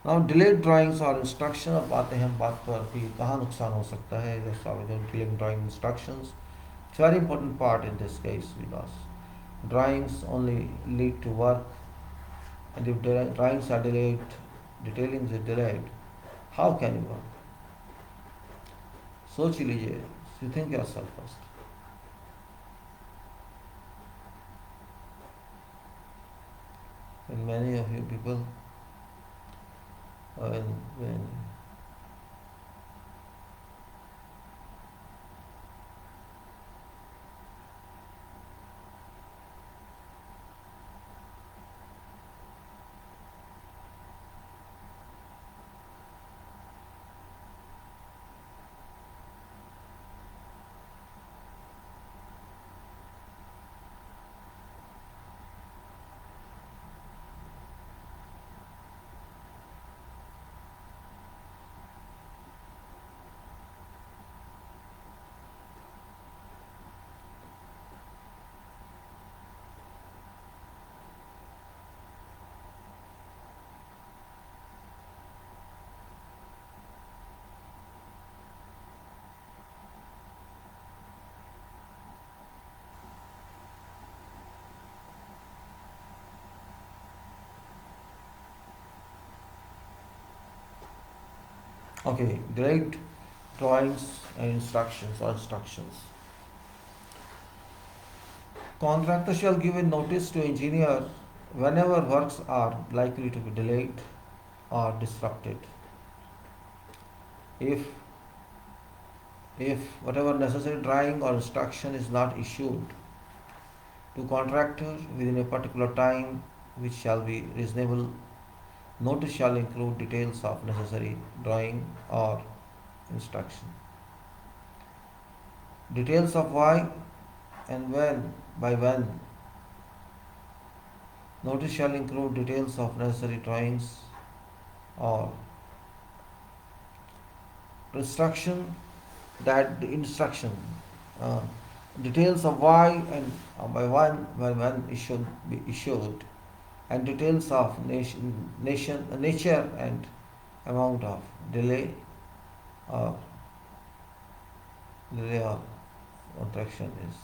Now delayed drawings or instruction अब आते हैं हम बात पर कि कहाँ नुकसान हो सकता है delayed drawing instructions. It's a very important part in this case because drawings only lead to work, and if drawings are delayed, detailing is delayed, how can you work? सोच ही लीजिए. You think yourself first. And many of you people, when okay, delayed drawings and instructions. Contractor shall give a notice to engineer whenever works are likely to be delayed or disrupted. If whatever necessary drawing or instruction is not issued to contractor within a particular time which shall be reasonable, notice shall include details of necessary drawing or instruction. Details of why and when. Notice shall include details of necessary drawings or instruction uh, details of why and by when it should be issued, and details of nature and amount of delay or contraction is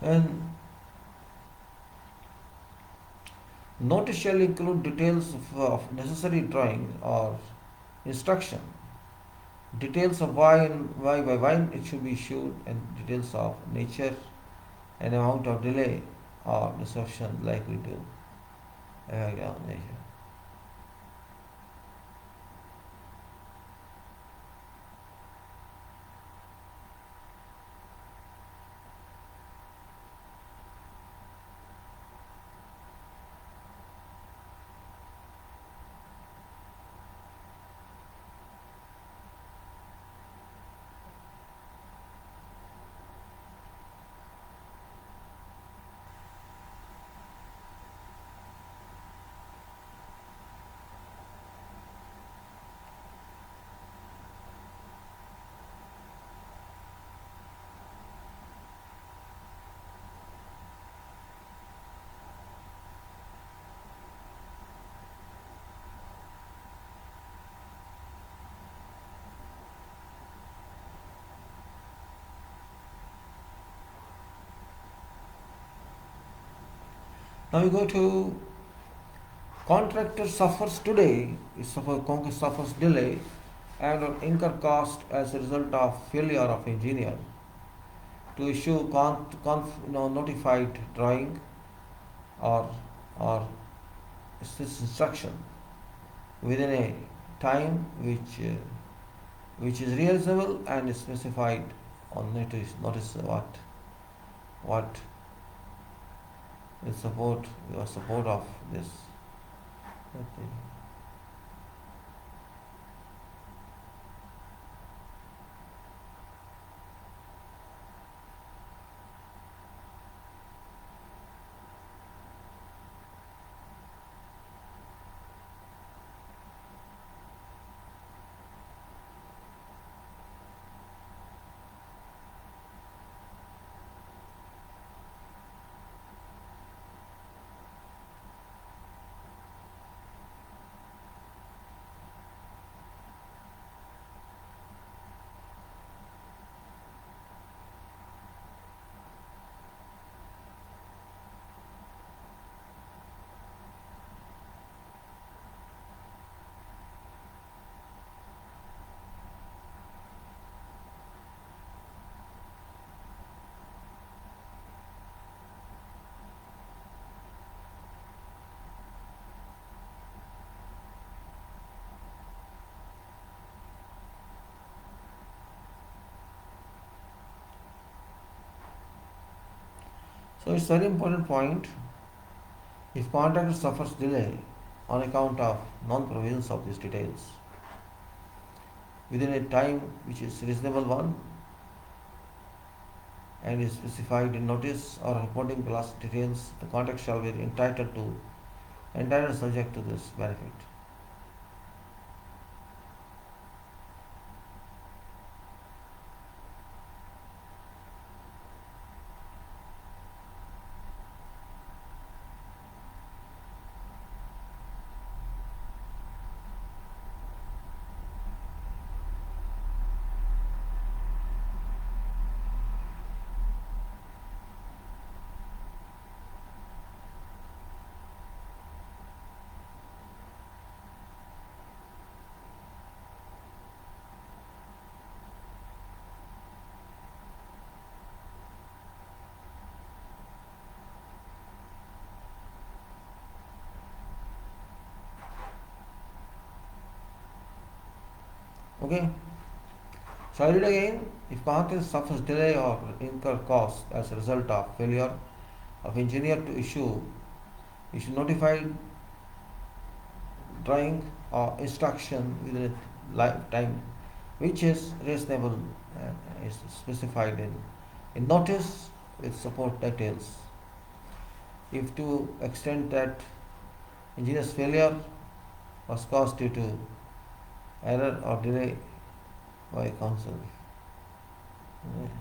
and notice shall include details of necessary drawing or instruction, details of why by when it should be issued, and details of nature and amount of delay or disruption likely to nature. Now we go to contractor suffers today, suffers delay and or incur cost as a result of failure of engineer to issue notified drawing or or this instruction within a time which is reasonable and is specified on notice. Notice what is support of this. Okay. So it's a very important point. If contractor suffers delay on account of non-provisions of these details within a time which is reasonable one and is specified in notice or reporting the last details, the contractor shall be entitled subject to this benefit. Okay. So I read again. If contractor suffers delay or incur costs as a result of failure of engineer to issue notified drawing or instruction within a lifetime which is reasonable and is specified in notice with support details. If to extent that engineer's failure was caused due to error or delay by counsel. Okay.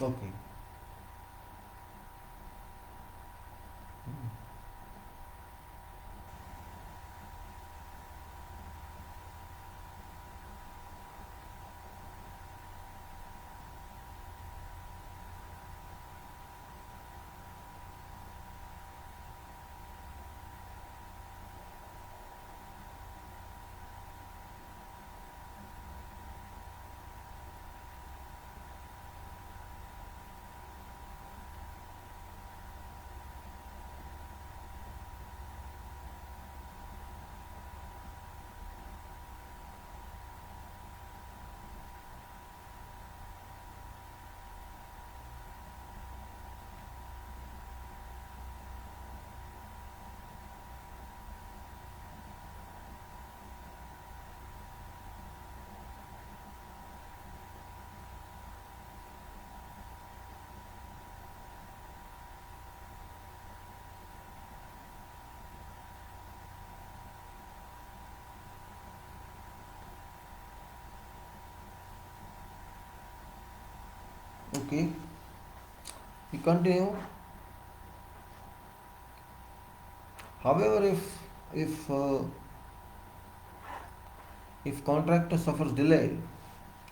Okay. Okay. We continue. However, if contractor suffers delay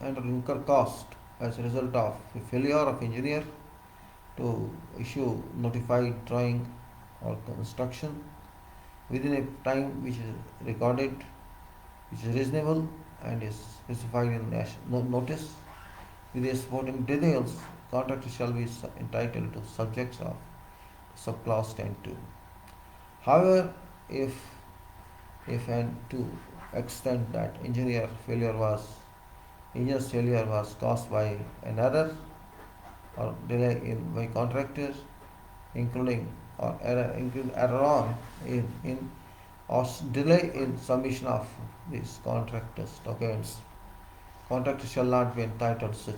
and will incur cost as a result of a failure of engineer to issue notified drawing or construction within a time which is recorded, which is reasonable and is specified in notice with the supporting details, contractor shall be entitled to subjects of subclause 10(2). However, if and to extent that engineer's failure was caused by an error or delay by contractor, including or error on in or delay in submission of these contractors documents, contractor shall not be entitled to such